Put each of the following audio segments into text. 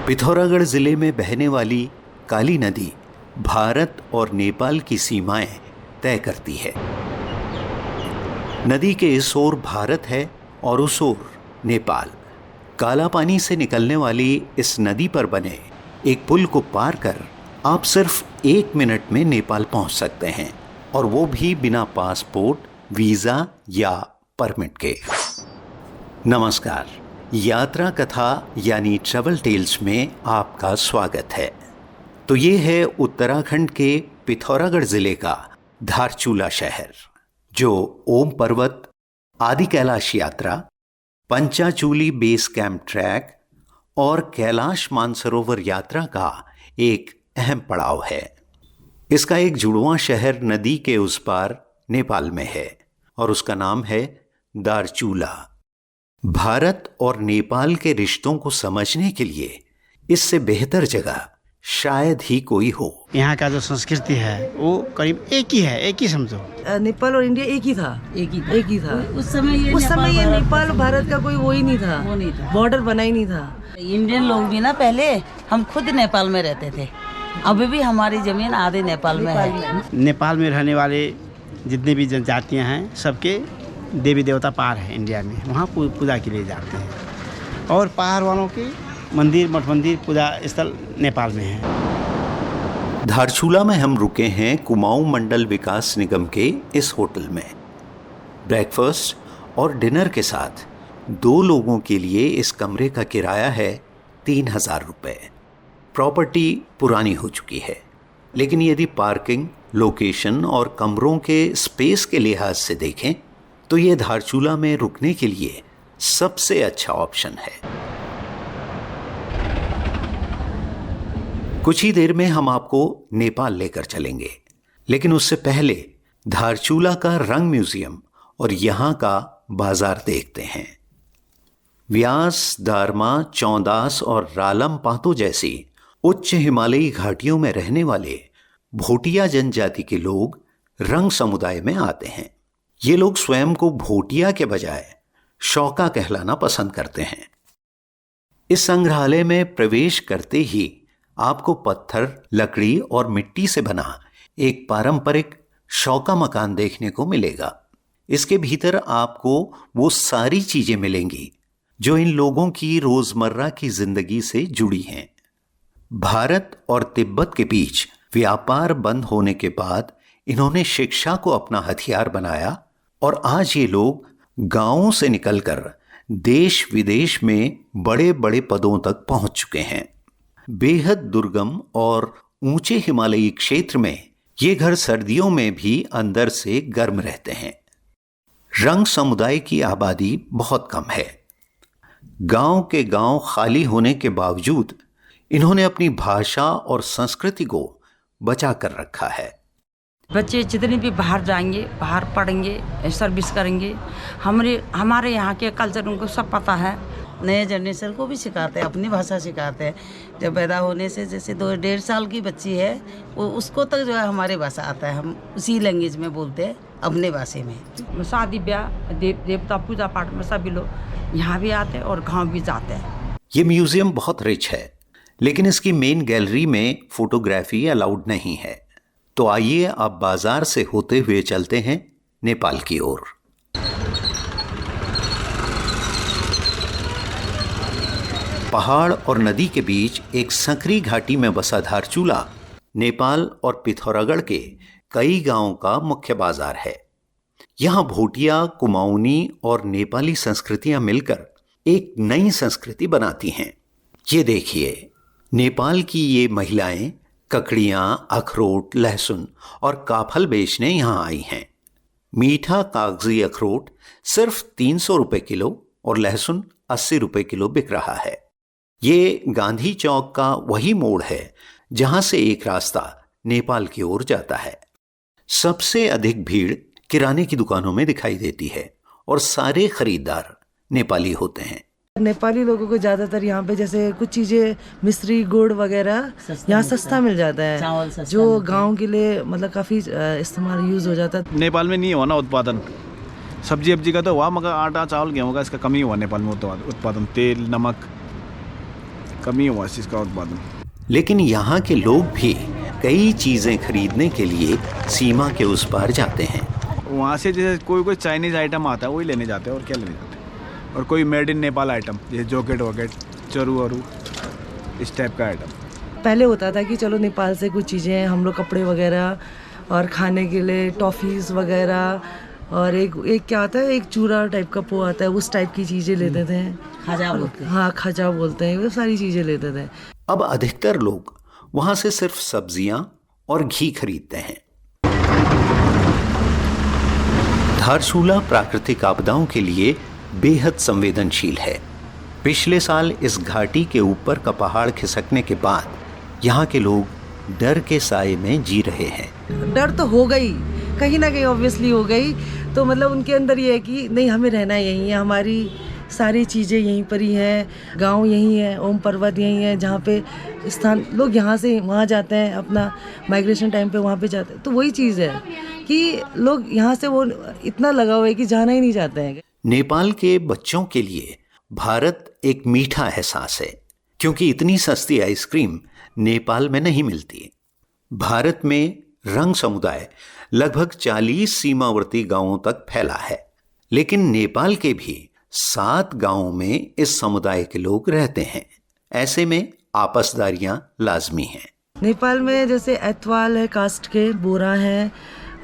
पिथौरागढ़ जिले में बहने वाली काली नदी भारत और नेपाल की सीमाएं तय करती है। नदी के इस ओर भारत है और उस ओर नेपाल। काला पानी से निकलने वाली इस नदी पर बने एक पुल को पार कर आप सिर्फ 1 मिनट में नेपाल पहुंच सकते हैं, और वो भी बिना पासपोर्ट, वीजा या परमिट के। नमस्कार, यात्रा कथा यानी ट्रैवल टेल्स में आपका स्वागत है। तो ये है उत्तराखंड के पिथौरागढ़ जिले का धारचूला शहर, जो ओम पर्वत, आदि कैलाश यात्रा, पंचाचूली बेस कैंप ट्रैक और कैलाश मानसरोवर यात्रा का एक अहम पड़ाव है। इसका एक जुड़वां शहर नदी के उस पार नेपाल में है और उसका नाम है धारचूला। भारत और नेपाल के रिश्तों को समझने के लिए इससे बेहतर जगह शायद ही कोई हो। यहाँ का जो संस्कृति है वो करीब एक ही है, एक ही समझो। नेपाल और इंडिया एक ही था। उस समय ये नेपाल भारत का कोई वो ही नहीं था, बॉर्डर बना ही नहीं था। इंडियन लोग भी ना पहले हम खुद नेपाल में रहते थे, अभी भी हमारी जमीन आधे नेपाल में है। नेपाल में रहने वाले जितने भी जनजातियाँ हैं सबके देवी देवता पार है इंडिया में, वहाँ पूजा के लिए जाते हैं। और पहाड़ वालों के मंदिर, मठ मंदिर, पूजा स्थल नेपाल में है। धारचूला में हम रुके हैं कुमाऊं मंडल विकास निगम के इस होटल में। ब्रेकफास्ट और डिनर के साथ 2 लोगों के लिए इस कमरे का किराया है 3000 रुपये। प्रॉपर्टी पुरानी हो चुकी है, लेकिन यदि पार्किंग, लोकेशन और कमरों के स्पेस के लिहाज से देखें तो ये धारचूला में रुकने के लिए सबसे अच्छा ऑप्शन है। कुछ ही देर में हम आपको नेपाल लेकर चलेंगे, लेकिन उससे पहले धारचूला का रंग म्यूजियम और यहाँ का बाजार देखते हैं। व्यास, दारमा, चौंदास और रालम पातो जैसी उच्च हिमालयी घाटियों में रहने वाले भोटिया जनजाति के लोग रंग समुदाय में आते हैं। ये लोग स्वयं को भोटिया के बजाय शौका कहलाना पसंद करते हैं। इस संग्रहालय में प्रवेश करते ही आपको पत्थर, लकड़ी और मिट्टी से बना एक पारंपरिक शौका मकान देखने को मिलेगा। इसके भीतर आपको वो सारी चीजें मिलेंगी जो इन लोगों की रोजमर्रा की जिंदगी से जुड़ी हैं। भारत और तिब्बत के बीच व्यापार बंद होने के बाद इन्होंने शिक्षा को अपना हथियार बनाया और आज ये लोग गांवों से निकलकर देश विदेश में बड़े बड़े पदों तक पहुंच चुके हैं। बेहद दुर्गम और ऊंचे हिमालयी क्षेत्र में ये घर सर्दियों में भी अंदर से गर्म रहते हैं। रंग समुदाय की आबादी बहुत कम है। गांव के गांव खाली होने के बावजूद इन्होंने अपनी भाषा और संस्कृति को बचा कर रखा है। बच्चे जितने भी बाहर जाएंगे, बाहर पढ़ेंगे, सर्विस करेंगे, हमारे यहाँ के कल्चर उनको सब पता है। नए जनरेशन को भी सिखाते हैं, अपनी भाषा सिखाते हैं। जब पैदा होने से जैसे 2-1.5 साल की बच्ची है वो उसको तक जो है हमारी भाषा आता है, हम उसी लैंग्वेज में बोलते हैं, अपने भाषा में। शादी ब्याह, देवता पूजा पाठ में सभी लोग यहाँ भी आते हैं और गाँव भी जाते हैं। ये म्यूजियम बहुत रिच है, लेकिन इसकी मेन गैलरी में फोटोग्राफी अलाउड नहीं है। तो आइए आप बाजार से होते हुए चलते हैं नेपाल की ओर। पहाड़ और नदी के बीच एक संकरी घाटी में बसा धारचूला नेपाल और पिथौरागढ़ के कई गांवों का मुख्य बाजार है। यहाँ भोटिया, कुमाऊनी और नेपाली संस्कृतियां मिलकर एक नई संस्कृति बनाती हैं। ये देखिए, नेपाल की ये महिलाएं ककड़ियाँ, अखरोट, लहसुन और काफल बेचने यहाँ आई हैं। मीठा कागजी अखरोट सिर्फ 300 रुपये किलो और लहसुन 80 रुपये किलो बिक रहा है। ये गांधी चौक का वही मोड़ है जहाँ से एक रास्ता नेपाल की ओर जाता है। सबसे अधिक भीड़ किराने की दुकानों में दिखाई देती है और सारे खरीदार नेपाली होते हैं। नेपाली लोगों को ज्यादातर यहाँ पे जैसे कुछ चीजें, मिश्री, गुड़ वगैरह यहाँ सस्ता मिल जाता है, जो गांव के लिए मतलब काफी इस्तेमाल यूज हो जाता है। नेपाल में नहीं हुआ ना उत्पादन, सब्जी अब्जी का तो हुआ, मगर आटा, चावल, गेहूँ का इसका कमी हुआ नेपाल में उत्पादन। तेल, नमक कमी हुआ इस चीज़ का उत्पादन। लेकिन यहाँ के लोग भी कई चीजें खरीदने के लिए सीमा के उस पार जाते हैं। वहाँ से जैसे कोई चाइनीज़ आइटम आता है वही लेने जाते हैं, और क्या लेने जाते हैं। और कोई मेड इन नेपाल आइटम जैसे जॉकेट वॉकेट, चरू वरू, इस टाइप का आइटम। पहले होता था कि चलो नेपाल से कुछ चीज़ें हम लोग कपड़े वगैरह और खाने के लिए टॉफ़ीज़ वगैरह, और एक क्या आता है, एक चूरा टाइप का पो आता है, उस टाइप की चीज़ें लेते थे। खाजा बोलते हैं। हाँ, खजा बोलते हैं, वो सारी चीज़ें लेते थे। अब अधिकतर लोग वहां से सिर्फ सब्जियां और घी खरीदते हैं। धारचूला प्राकृतिक आपदाओं के लिए बेहद संवेदनशील है। पिछले साल इस घाटी के ऊपर का पहाड़ खिसकने के बाद यहाँ के लोग डर के साए में जी रहे हैं। डर तो हो गई, कहीं ना कहीं ऑब्वियसली हो गई। तो मतलब उनके अंदर ये है कि नहीं, हमें रहना यहीं है, हमारी सारी चीज़ें यहीं पर ही हैं, गांव यहीं है, ओम पर्वत यहीं है, जहाँ पे स्थान लोग यहाँ से वहाँ जाते हैं, अपना माइग्रेशन टाइम पे वहाँ पे जाते हैं। तो वही चीज़ है कि लोग यहाँ से वो इतना लगा हुआ है कि जाना ही नहीं चाहते हैं। नेपाल के बच्चों के लिए भारत एक मीठा एहसास है, क्योंकि इतनी सस्ती आइसक्रीम नेपाल में नहीं मिलती। भारत में रंग समुदाय लगभग 40 सीमावर्ती गांवों तक फैला है, लेकिन नेपाल के भी 7 गांवों में इस समुदाय के लोग रहते हैं। ऐसे में आपसदारियां लाजमी हैं। नेपाल में जैसे एतवाल है, कास्ट के बोरा है,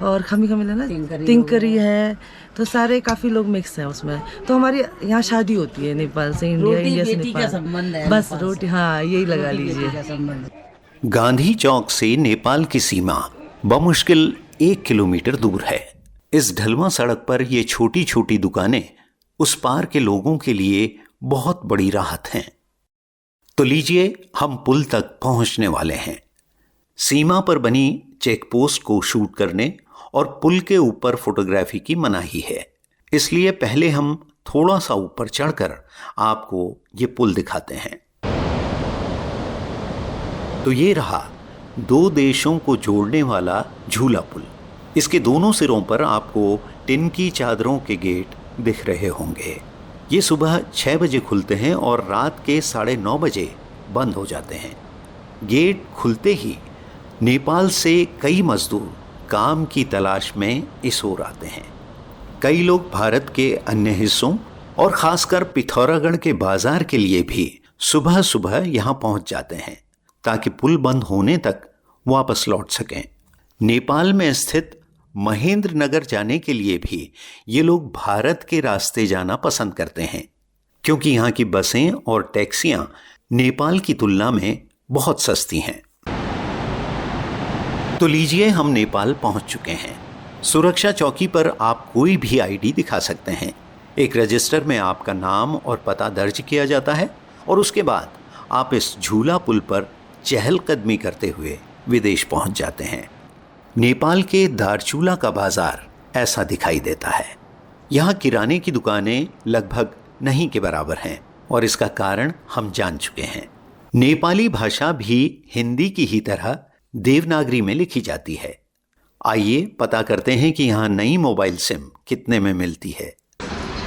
और खमी लेना तिंकरी है, तो सारे काफ़ी लोग मिक्स हैं उसमें। तो हमारी यहाँ शादी होती है नेपाल से इंडिया, इंडिया से नेपाल, संबंध है बस रोटी, हाँ यही लगा लीजिए। गांधी चौक से नेपाल की सीमा बमुश्किल 1 किलोमीटर दूर है। इस ढलवां सड़क पर ये छोटी छोटी दुकानें उस पार के लोगों के लिए बहुत बड़ी राहत हैं। तो लीजिए, हम पुल तक पहुंचने वाले हैं। सीमा पर बनी चेक पोस्ट को शूट करने और पुल के ऊपर फोटोग्राफी की मनाही है, इसलिए पहले हम थोड़ा सा ऊपर चढ़कर आपको ये पुल दिखाते हैं। तो ये रहा 2 देशों को जोड़ने वाला झूला पुल। इसके दोनों सिरों पर आपको टिन की चादरों के गेट दिख रहे होंगे। ये सुबह 6 बजे खुलते हैं और रात के 9:30 बजे बंद हो जाते हैं। गेट खुलते ही नेपाल से कई मजदूर काम की तलाश में इस ओर आते हैं। कई लोग भारत के अन्य हिस्सों और खासकर पिथौरागढ़ के बाजार के लिए भी सुबह सुबह यहाँ पहुँच जाते हैं, ताकि पुल बंद होने तक वापस लौट सकें। नेपाल में स्थित महेंद्र नगर जाने के लिए भी ये लोग भारत के रास्ते जाना पसंद करते हैं, क्योंकि यहाँ की बसें और टैक्सियाँ नेपाल की तुलना में बहुत सस्ती हैं। तो लीजिए, हम नेपाल पहुंच चुके हैं। सुरक्षा चौकी पर आप कोई भी आईडी दिखा सकते हैं। एक रजिस्टर में आपका नाम और पता दर्ज किया जाता है और उसके बाद आप इस झूला पुल पर चहलकदमी करते हुए विदेश पहुंच जाते हैं। नेपाल के धारचूला का बाजार ऐसा दिखाई देता है। यहाँ किराने की दुकानें लगभग नहीं के बराबर हैं और इसका कारण हम जान चुके हैं। नेपाली भाषा भी हिंदी की ही तरह देवनागरी में लिखी जाती है। आइए पता करते हैं कि यहाँ नई मोबाइल सिम कितने में मिलती है।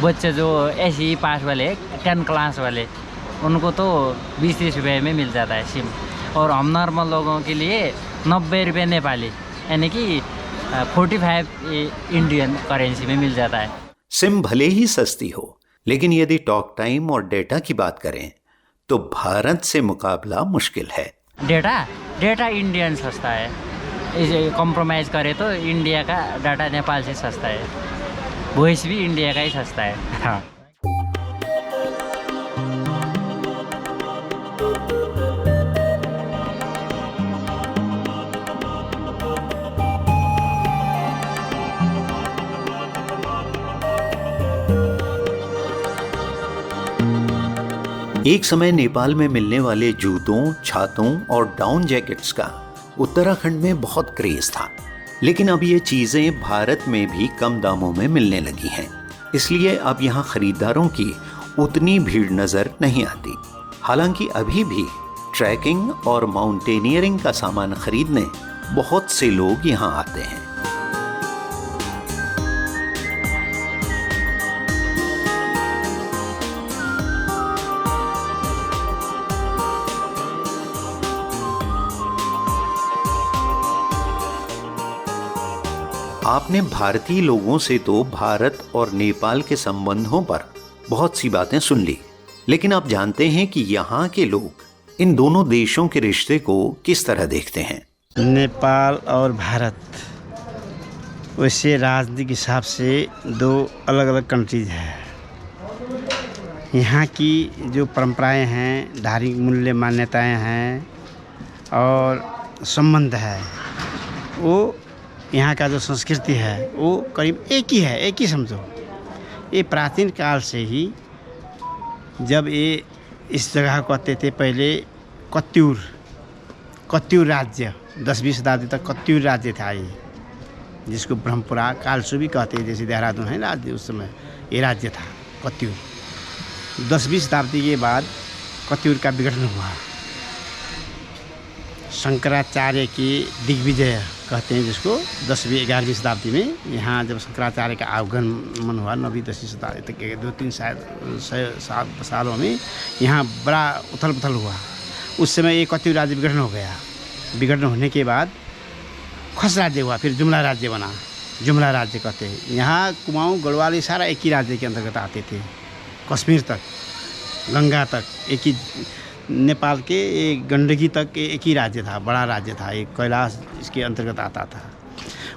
बच्चे जो ऐसे पास वाले 10 क्लास वाले, उनको तो 20-30 रुपये में मिल जाता है सिम, और हम नॉर्मल लोगों के लिए 90 रुपये नेपाली, यानी कि 45 इंडियन करेंसी में मिल जाता है। सिम भले ही सस्ती हो, लेकिन यदि टॉक टाइम और डेटा की बात करें तो भारत से मुकाबला मुश्किल है। डेटा इंडियन सस्ता है, इसे कॉम्प्रोमाइज़ करें तो इंडिया का डाटा नेपाल से सस्ता है, वॉइस भी इंडिया का ही सस्ता है। हाँ। एक समय नेपाल में मिलने वाले जूतों, छातों और डाउन जैकेट्स का उत्तराखंड में बहुत क्रेज था, लेकिन अब ये चीजें भारत में भी कम दामों में मिलने लगी हैं, इसलिए अब यहाँ खरीदारों की उतनी भीड़ नजर नहीं आती। हालांकि अभी भी ट्रैकिंग और माउंटेनियरिंग का सामान खरीदने बहुत से लोग यहाँ आते हैं। आपने भारतीय लोगों से तो भारत और नेपाल के संबंधों पर बहुत सी बातें सुन ली, लेकिन आप जानते हैं कि यहाँ के लोग इन दोनों देशों के रिश्ते को किस तरह देखते हैं? नेपाल और भारत वैसे राजनीतिक हिसाब से दो अलग अलग कंट्रीज हैं। यहाँ की जो परंपराएं हैं, धार्मिक मूल्य मान्यताएं हैं और संबंध है, वो यहाँ का जो संस्कृति है वो करीब एक ही है, एक ही समझो। ये प्राचीन काल से ही, जब ये इस जगह को कहते थे पहले कत्यूर राज्य, 10वीं शताब्दी तक कत्यूर राज्य था ये, जिसको ब्रह्मपुरा कालसू भी कहते हैं, जैसे देहरादून है राज्य, उस समय ये राज्य था कत्यूर। 10वीं शताब्दी के बाद कत्यूर का विघटन हुआ। शंकराचार्य की दिग्विजय कहते हैं जिसको, 10वीं 11वीं शताब्दी में यहाँ जब शंकराचार्य का आगमन हुआ 9वीं 10वीं शताब्दी तक के 2-3 सालों में यहाँ बड़ा उथल पुथल हुआ। उस समय एक कत्यूर राज्य विघटन हो गया। विघटन होने के बाद खस राज्य हुआ, फिर जुमला राज्य बना। जुमला राज्य कहते हैं। यहाँ कुमाऊँ गढ़वाल सारा एक ही राज्य के अंतर्गत आते थे। कश्मीर तक, गंगा तक एक ही, नेपाल के एक गंडकी तक एक ही राज्य था, बड़ा राज्य था, एक कैलाश इसके अंतर्गत आता था।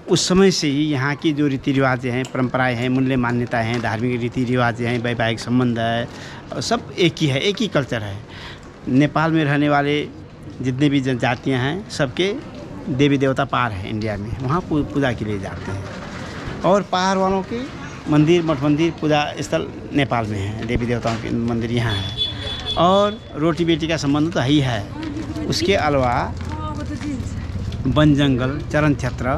उस समय से ही यहाँ की जो रीति रिवाज हैं, परंपराएं हैं, मूल्य मान्यताएं हैं, धार्मिक रीति रिवाज हैं, वैवाहिक संबंध है, सब एक ही है, एक ही कल्चर है। नेपाल में रहने वाले जितने भी जनजातियाँ हैं, सबके देवी देवता पार है इंडिया में, वहाँ पूजा के लिए जाते हैं। और पार वालों के मंदिर, मठ मंदिर, पूजा स्थल नेपाल में है, देवी देवताओं के मंदिर यहाँ है। और रोटी बेटी का संबंध तो ही है। उसके अलावा वन जंगल, चरण क्षेत्र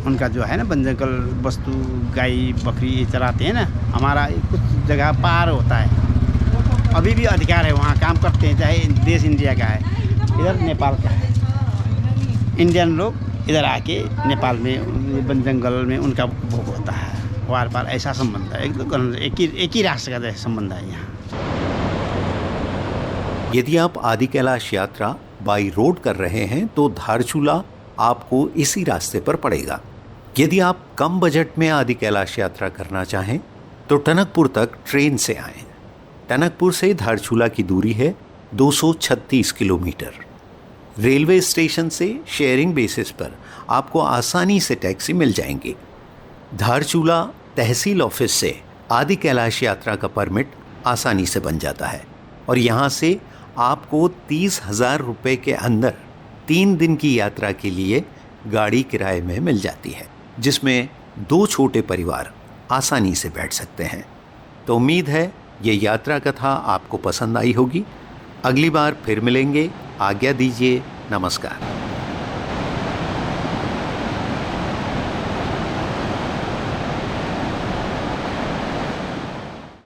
उनका जो है ना, वन जंगल वस्तु, गाय बकरी ये चराते हैं ना। हमारा कुछ जगह पार होता है, अभी भी अधिकार है, वहाँ काम करते हैं, चाहे देश इंडिया का है, इधर नेपाल का है। इंडियन लोग इधर आके नेपाल में वन जंगल में उनका भोग होता है, वार पार ऐसा संबंध है। एक ही राष्ट्र का जैसा संबंध है यहाँ। यदि आप आदि कैलाश यात्रा बाई रोड कर रहे हैं तो धारचूला आपको इसी रास्ते पर पड़ेगा। यदि आप कम बजट में आदि कैलाश यात्रा करना चाहें तो टनकपुर तक ट्रेन से आएं। टनकपुर से धारचूला की दूरी है 236 किलोमीटर। रेलवे स्टेशन से शेयरिंग बेसिस पर आपको आसानी से टैक्सी मिल जाएंगी। धारचूला तहसील ऑफिस से आदि कैलाश यात्रा का परमिट आसानी से बन जाता है और यहाँ से आपको 30,000 रुपये के अंदर 3 दिन की यात्रा के लिए गाड़ी किराए में मिल जाती है, जिसमें 2 छोटे परिवार आसानी से बैठ सकते हैं। तो उम्मीद है ये यात्रा कथा आपको पसंद आई होगी। अगली बार फिर मिलेंगे। आज्ञा दीजिए। नमस्कार।